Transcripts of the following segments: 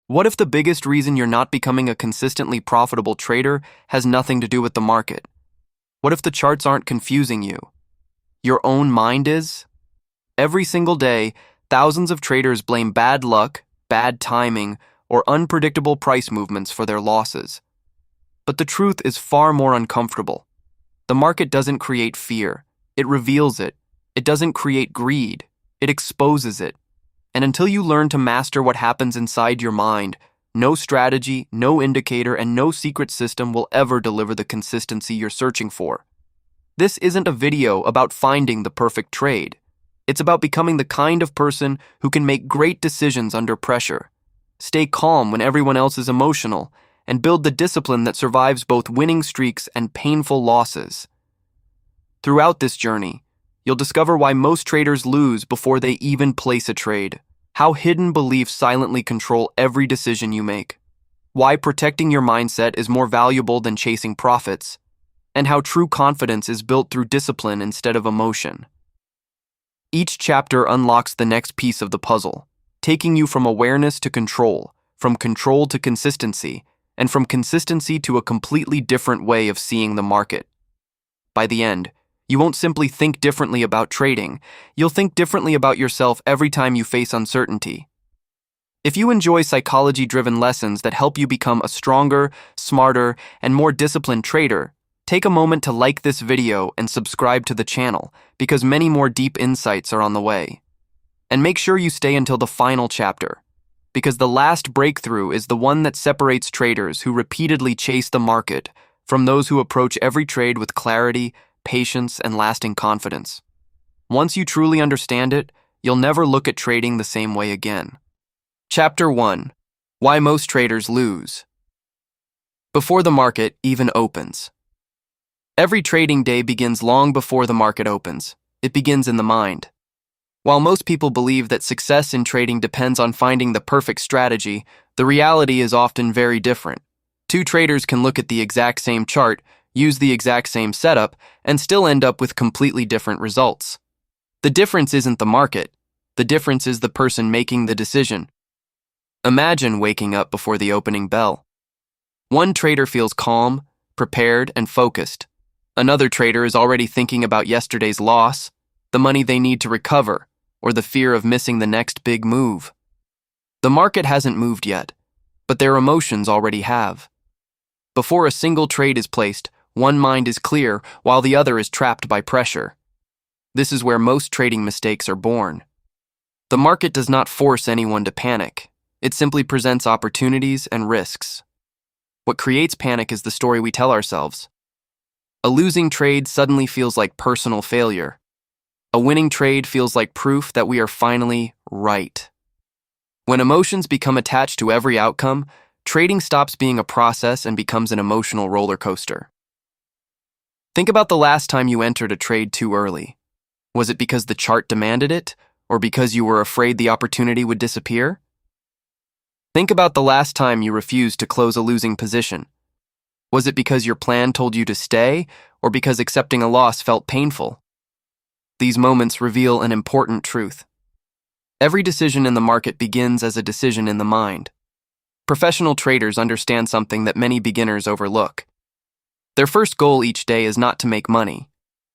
What if the biggest reason you're not becoming a consistently profitable trader has nothing to do with the market? What if the charts aren't confusing you? Your own mind is? Every single day, thousands of traders blame bad luck, bad timing, or unpredictable price movements for their losses. But the truth is far more uncomfortable. The market doesn't create fear. It reveals it. It doesn't create greed. It exposes it. And until you learn to master what happens inside your mind, no strategy, no indicator, and no secret system will ever deliver the consistency you're searching for. This isn't a video about finding the perfect trade. It's about becoming the kind of person who can make great decisions under pressure, stay calm when everyone else is emotional, and build the discipline that survives both winning streaks and painful losses. Throughout this journey, you'll discover why most traders lose before they even place a trade, how hidden beliefs silently control every decision you make, why protecting your mindset is more valuable than chasing profits, and how true confidence is built through discipline instead of emotion. Each chapter unlocks the next piece of the puzzle, taking you from awareness to control, from control to consistency, and from consistency to a completely different way of seeing the market. By the end, you won't simply think differently about trading, you'll think differently about yourself every time you face uncertainty. If you enjoy psychology-driven lessons that help you become a stronger, smarter, and more disciplined trader, take a moment to like this video and subscribe to the channel, because many more deep insights are on the way. And make sure you stay until the final chapter, because the last breakthrough is the one that separates traders who repeatedly chase the market from those who approach every trade with clarity, patience, and lasting confidence. Once you truly understand it, you'll never look at trading the same way again. Chapter 1. Why most traders lose. Before the market even opens. Every trading day begins long before the market opens. It begins in the mind. While most people believe that success in trading depends on finding the perfect strategy, the reality is often very different. Two traders can look at the exact same chart, use the exact same setup, and still end up with completely different results. The difference isn't the market. The difference is the person making the decision. Imagine waking up before the opening bell. One trader feels calm, prepared, and focused. Another trader is already thinking about yesterday's loss, the money they need to recover, or the fear of missing the next big move. The market hasn't moved yet, but their emotions already have. Before a single trade is placed, one mind is clear while the other is trapped by pressure. This is where most trading mistakes are born. The market does not force anyone to panic. It simply presents opportunities and risks. What creates panic is the story we tell ourselves. A losing trade suddenly feels like personal failure. A winning trade feels like proof that we are finally right. When emotions become attached to every outcome, trading stops being a process and becomes an emotional roller coaster. Think about the last time you entered a trade too early. Was it because the chart demanded it, or because you were afraid the opportunity would disappear? Think about the last time you refused to close a losing position. Was it because your plan told you to stay, or because accepting a loss felt painful? These moments reveal an important truth. Every decision in the market begins as a decision in the mind. Professional traders understand something that many beginners overlook. Their first goal each day is not to make money.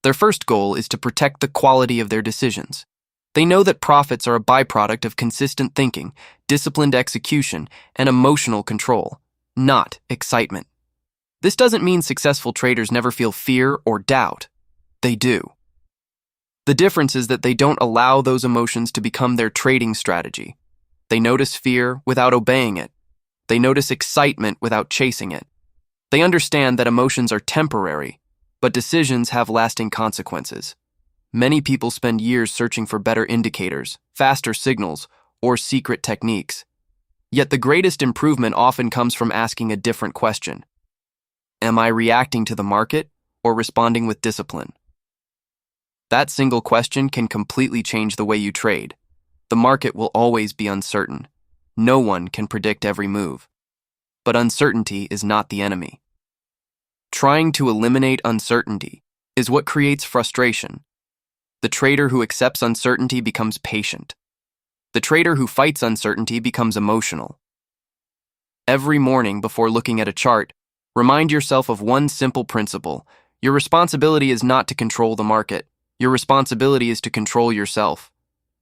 Their first goal is to protect the quality of their decisions. They know that profits are a byproduct of consistent thinking, disciplined execution, and emotional control, not excitement. This doesn't mean successful traders never feel fear or doubt. They do. The difference is that they don't allow those emotions to become their trading strategy. They notice fear without obeying it. They notice excitement without chasing it. They understand that emotions are temporary, but decisions have lasting consequences. Many people spend years searching for better indicators, faster signals, or secret techniques. Yet the greatest improvement often comes from asking a different question. Am I reacting to the market or responding with discipline? That single question can completely change the way you trade. The market will always be uncertain. No one can predict every move. But uncertainty is not the enemy. Trying to eliminate uncertainty is what creates frustration. The trader who accepts uncertainty becomes patient. The trader who fights uncertainty becomes emotional. Every morning before looking at a chart, remind yourself of one simple principle. Your responsibility is not to control the market. Your responsibility is to control yourself.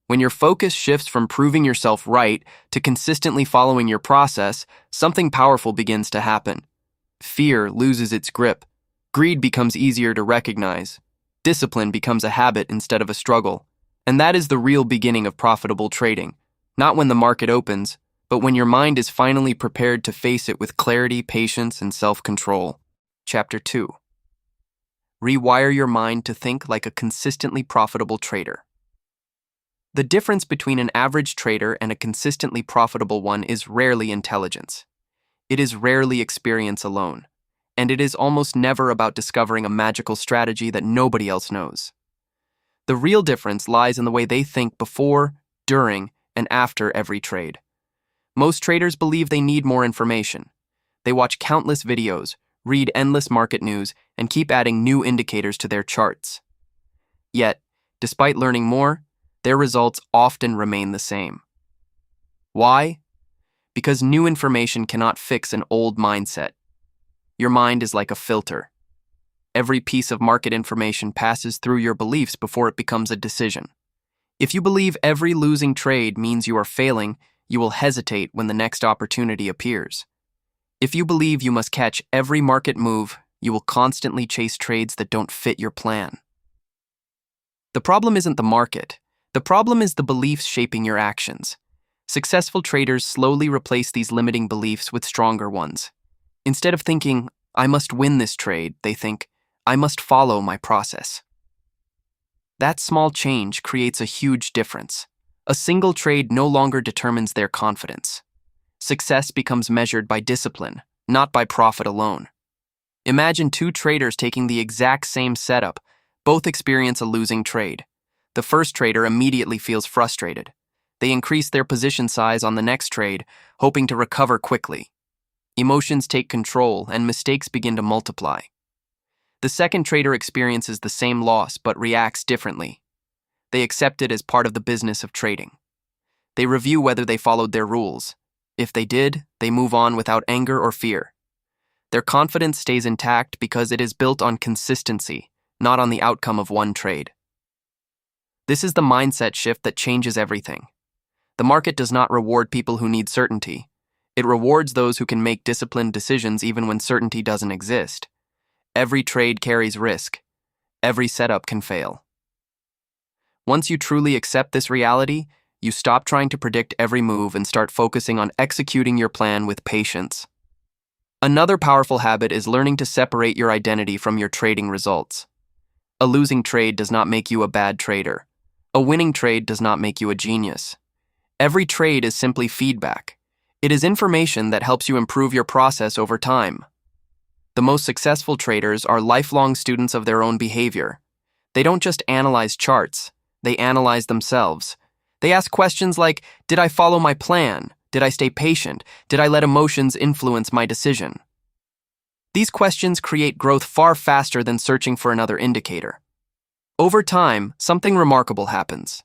When your focus shifts from proving yourself right to consistently following your process, something powerful begins to happen. Fear loses its grip. Greed becomes easier to recognize. Discipline becomes a habit instead of a struggle. And that is the real beginning of profitable trading. Not when the market opens, but when your mind is finally prepared to face it with clarity, patience, and self-control. Chapter 2. Rewire your mind to think like a consistently profitable trader. The difference between an average trader and a consistently profitable one is rarely intelligence. It is rarely experience alone. And it is almost never about discovering a magical strategy that nobody else knows. The real difference lies in the way they think before, during, and after every trade. Most traders believe they need more information. They watch countless videos, read endless market news, and keep adding new indicators to their charts. Yet, despite learning more, their results often remain the same. Why? Because new information cannot fix an old mindset. Your mind is like a filter. Every piece of market information passes through your beliefs before it becomes a decision. If you believe every losing trade means you are failing, you will hesitate when the next opportunity appears. If you believe you must catch every market move, you will constantly chase trades that don't fit your plan. The problem isn't the market. The problem is the beliefs shaping your actions. Successful traders slowly replace these limiting beliefs with stronger ones. Instead of thinking, I must win this trade, they think, I must follow my process. That small change creates a huge difference. A single trade no longer determines their confidence. Success becomes measured by discipline, not by profit alone. Imagine two traders taking the exact same setup. Both experience a losing trade. The first trader immediately feels frustrated. They increase their position size on the next trade, hoping to recover quickly. Emotions take control and mistakes begin to multiply. The second trader experiences the same loss but reacts differently. They accept it as part of the business of trading. They review whether they followed their rules. If they did, they move on without anger or fear. Their confidence stays intact because it is built on consistency, not on the outcome of one trade. This is the mindset shift that changes everything. The market does not reward people who need certainty. It rewards those who can make disciplined decisions even when certainty doesn't exist. Every trade carries risk. Every setup can fail. Once you truly accept this reality, you stop trying to predict every move and start focusing on executing your plan with patience. Another powerful habit is learning to separate your identity from your trading results. A losing trade does not make you a bad trader. A winning trade does not make you a genius. Every trade is simply feedback. It is information that helps you improve your process over time. The most successful traders are lifelong students of their own behavior. They don't just analyze charts, they analyze themselves. They ask questions like, did I follow my plan? Did I stay patient? Did I let emotions influence my decision? These questions create growth far faster than searching for another indicator. Over time, something remarkable happens.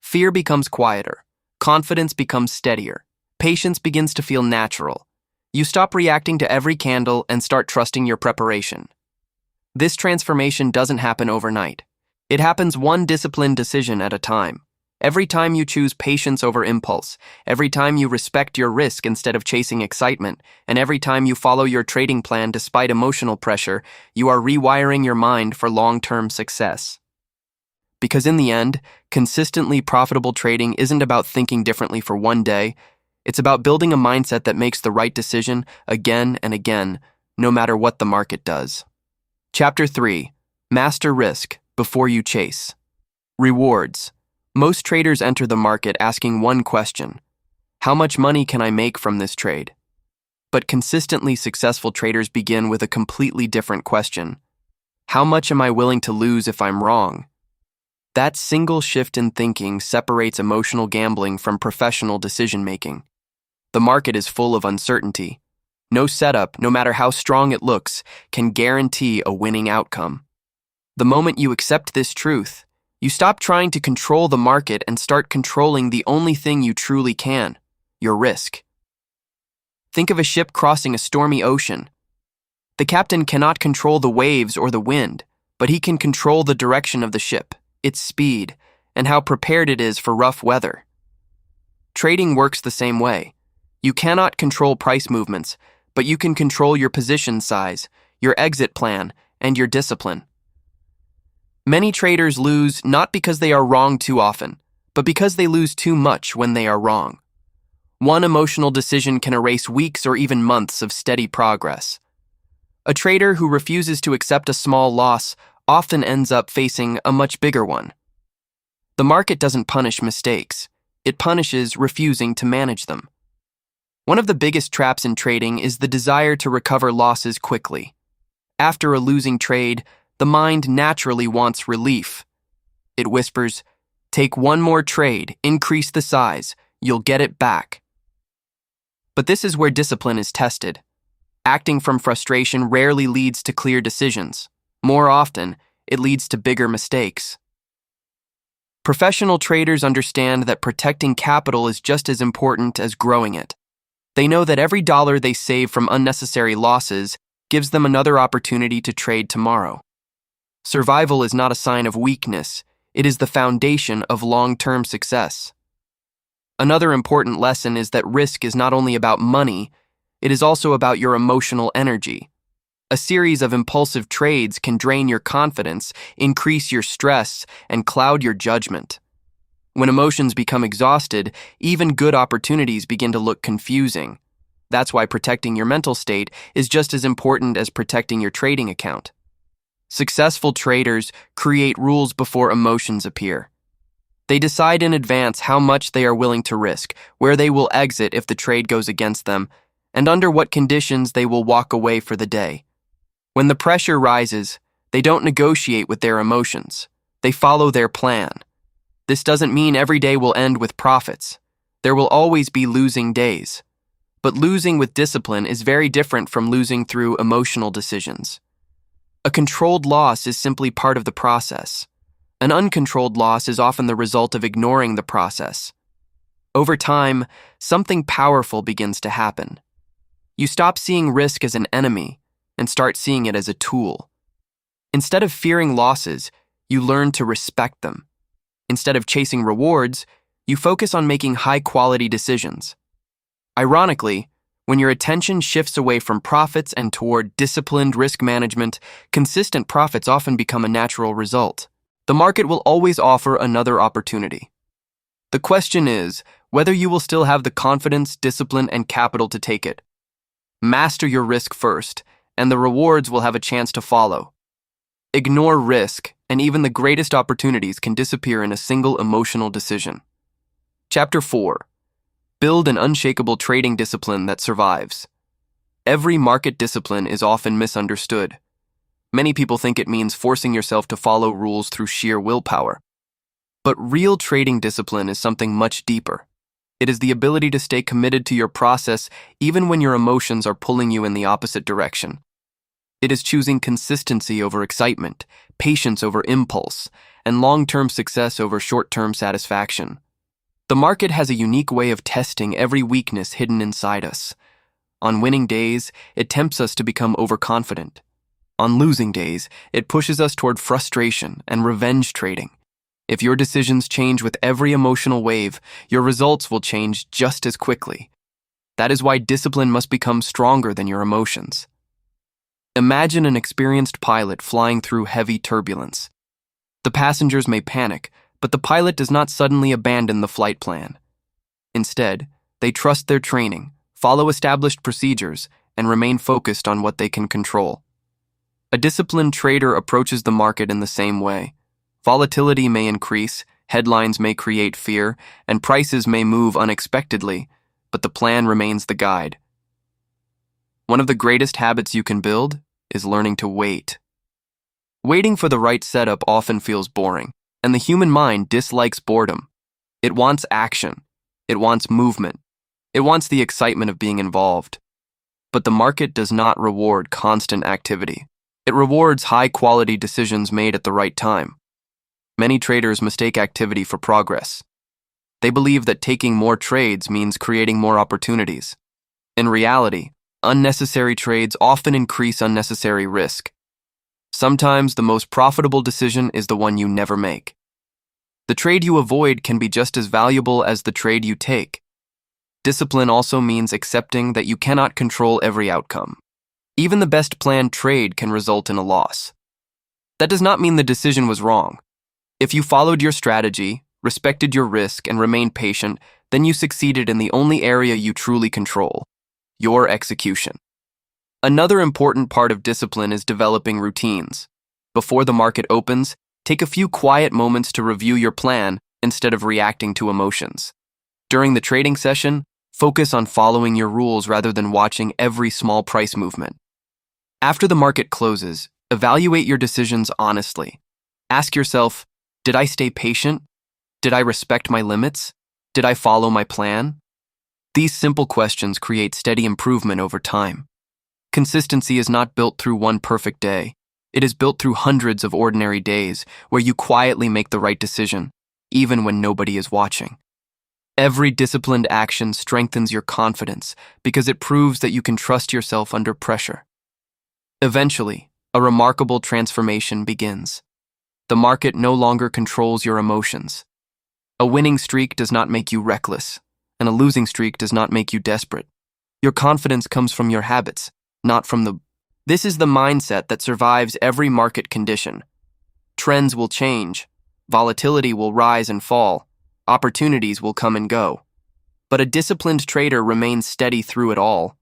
Fear becomes quieter. Confidence becomes steadier. Patience begins to feel natural. You stop reacting to every candle and start trusting your preparation. This transformation doesn't happen overnight. It happens one disciplined decision at a time. Every time you choose patience over impulse, every time you respect your risk instead of chasing excitement, and every time you follow your trading plan despite emotional pressure, you are rewiring your mind for long-term success. Because in the end, consistently profitable trading isn't about thinking differently for one day. It's about building a mindset that makes the right decision again and again, no matter what the market does. Chapter 3. Master risk before you chase. Rewards. Most traders enter the market asking one question: how much money can I make from this trade? But consistently successful traders begin with a completely different question: how much am I willing to lose if I'm wrong? That single shift in thinking separates emotional gambling from professional decision-making. The market is full of uncertainty. No setup, no matter how strong it looks, can guarantee a winning outcome. The moment you accept this truth, you stop trying to control the market and start controlling the only thing you truly can: your risk. Think of a ship crossing a stormy ocean. The captain cannot control the waves or the wind, but he can control the direction of the ship, its speed, and how prepared it is for rough weather. Trading works the same way. You cannot control price movements, but you can control your position size, your exit plan, and your discipline. Many traders lose not because they are wrong too often, but because they lose too much when they are wrong. One emotional decision can erase weeks or even months of steady progress. A trader who refuses to accept a small loss often ends up facing a much bigger one. The market doesn't punish mistakes. It punishes refusing to manage them. One of the biggest traps in trading is the desire to recover losses quickly. After a losing trade, the mind naturally wants relief. It whispers, "Take one more trade, increase the size, you'll get it back." But this is where discipline is tested. Acting from frustration rarely leads to clear decisions. More often, it leads to bigger mistakes. Professional traders understand that protecting capital is just as important as growing it. They know that every dollar they save from unnecessary losses gives them another opportunity to trade tomorrow. Survival is not a sign of weakness. It is the foundation of long-term success. Another important lesson is that risk is not only about money, it is also about your emotional energy. A series of impulsive trades can drain your confidence, increase your stress, and cloud your judgment. When emotions become exhausted, even good opportunities begin to look confusing. That's why protecting your mental state is just as important as protecting your trading account. Successful traders create rules before emotions appear. They decide in advance how much they are willing to risk, where they will exit if the trade goes against them, and under what conditions they will walk away for the day. When the pressure rises, they don't negotiate with their emotions. They follow their plan. This doesn't mean every day will end with profits. There will always be losing days. But losing with discipline is very different from losing through emotional decisions. A controlled loss is simply part of the process. An uncontrolled loss is often the result of ignoring the process. Over time, something powerful begins to happen. You stop seeing risk as an enemy and start seeing it as a tool. Instead of fearing losses, you learn to respect them. Instead of chasing rewards, you focus on making high-quality decisions. Ironically, when your attention shifts away from profits and toward disciplined risk management, consistent profits often become a natural result. The market will always offer another opportunity. The question is whether you will still have the confidence, discipline, and capital to take it. Master your risk first, and the rewards will have a chance to follow. Ignore risk, and even the greatest opportunities can disappear in a single emotional decision. Chapter 4. Build an unshakable trading discipline that survives. Every market discipline is often misunderstood. Many people think it means forcing yourself to follow rules through sheer willpower. But real trading discipline is something much deeper. It is the ability to stay committed to your process even when your emotions are pulling you in the opposite direction. It is choosing consistency over excitement, patience over impulse, and long-term success over short-term satisfaction. The market has a unique way of testing every weakness hidden inside us. On winning days, it tempts us to become overconfident. On losing days, it pushes us toward frustration and revenge trading. If your decisions change with every emotional wave, your results will change just as quickly. That is why discipline must become stronger than your emotions. Imagine an experienced pilot flying through heavy turbulence. The passengers may panic, but the pilot does not suddenly abandon the flight plan. Instead, they trust their training, follow established procedures, and remain focused on what they can control. A disciplined trader approaches the market in the same way. Volatility may increase, headlines may create fear, and prices may move unexpectedly, but the plan remains the guide. One of the greatest habits you can build is learning to wait. Waiting for the right setup often feels boring, and the human mind dislikes boredom. It wants action. It wants movement. It wants the excitement of being involved. But the market does not reward constant activity. It rewards high-quality decisions made at the right time. Many traders mistake activity for progress. They believe that taking more trades means creating more opportunities. In reality, unnecessary trades often increase unnecessary risk. Sometimes the most profitable decision is the one you never make. The trade you avoid can be just as valuable as the trade you take. Discipline also means accepting that you cannot control every outcome. Even the best planned trade can result in a loss. That does not mean the decision was wrong. If you followed your strategy, respected your risk, and remained patient, then you succeeded in the only area you truly control, your execution. Another important part of discipline is developing routines. Before the market opens, take a few quiet moments to review your plan instead of reacting to emotions. During the trading session, focus on following your rules rather than watching every small price movement. After the market closes, evaluate your decisions honestly. Ask yourself, did I stay patient? Did I respect my limits? Did I follow my plan? These simple questions create steady improvement over time. Consistency is not built through one perfect day. It is built through hundreds of ordinary days where you quietly make the right decision, even when nobody is watching. Every disciplined action strengthens your confidence because it proves that you can trust yourself under pressure. Eventually, a remarkable transformation begins. The market no longer controls your emotions. A winning streak does not make you reckless, and a losing streak does not make you desperate. Your confidence comes from your habits, not from the... This is the mindset that survives every market condition. Trends will change, volatility will rise and fall, opportunities will come and go. But a disciplined trader remains steady through it all.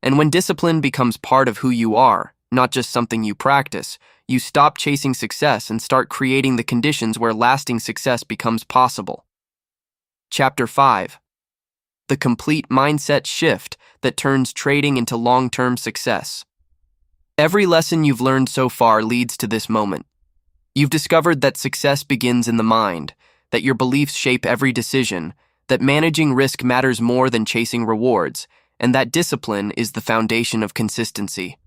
And when discipline becomes part of who you are, not just something you practice, you stop chasing success and start creating the conditions where lasting success becomes possible. Chapter 5. The complete mindset shift that turns trading into long-term success. Every lesson you've learned so far leads to this moment. You've discovered that success begins in the mind, that your beliefs shape every decision, that managing risk matters more than chasing rewards, and that discipline is the foundation of consistency.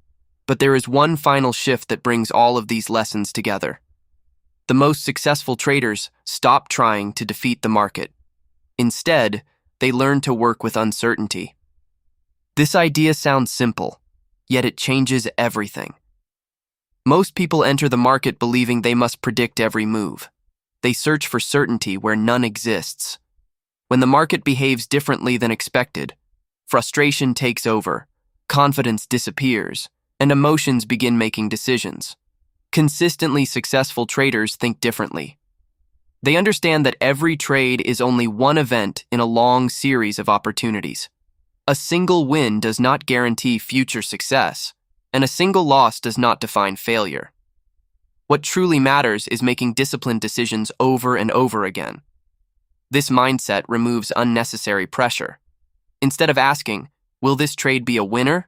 But there is one final shift that brings all of these lessons together. The most successful traders stop trying to defeat the market. Instead, they learn to work with uncertainty. This idea sounds simple, yet it changes everything. Most people enter the market believing they must predict every move. They search for certainty where none exists. When the market behaves differently than expected, frustration takes over, confidence disappears, and emotions begin making decisions. Consistently successful traders think differently. They understand that every trade is only one event in a long series of opportunities. A single win does not guarantee future success, and a single loss does not define failure. What truly matters is making disciplined decisions over and over again. This mindset removes unnecessary pressure. Instead of asking, "Will this trade be a winner?"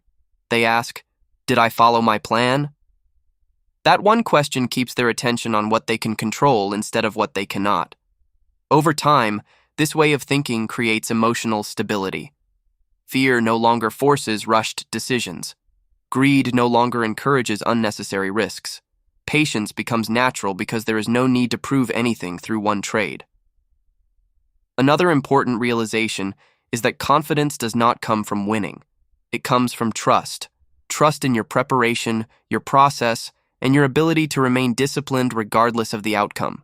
they ask, "Did I follow my plan?" That one question keeps their attention on what they can control instead of what they cannot. Over time, this way of thinking creates emotional stability. Fear no longer forces rushed decisions. Greed no longer encourages unnecessary risks. Patience becomes natural because there is no need to prove anything through one trade. Another important realization is that confidence does not come from winning. It comes from trust. Trust in your preparation, your process, and your ability to remain disciplined regardless of the outcome.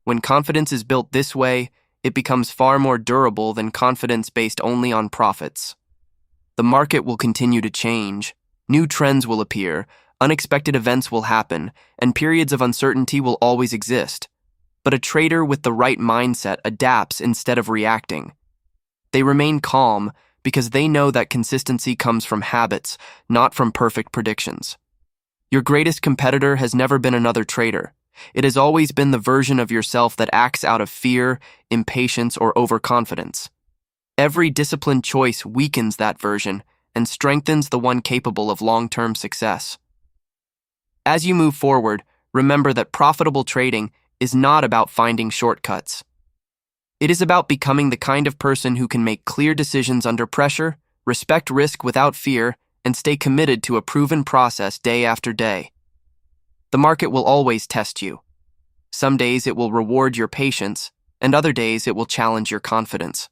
When confidence is built this way, it becomes far more durable than confidence based only on profits. The market will continue to change, new trends will appear, unexpected events will happen, and periods of uncertainty will always exist. But a trader with the right mindset adapts instead of reacting. They remain calm because they know that consistency comes from habits, not from perfect predictions. Your greatest competitor has never been another trader. It has always been the version of yourself that acts out of fear, impatience, or overconfidence. Every disciplined choice weakens that version and strengthens the one capable of long-term success. As you move forward, remember that profitable trading is not about finding shortcuts. It is about becoming the kind of person who can make clear decisions under pressure, respect risk without fear, and stay committed to a proven process day after day. The market will always test you. Some days it will reward your patience, and other days it will challenge your confidence.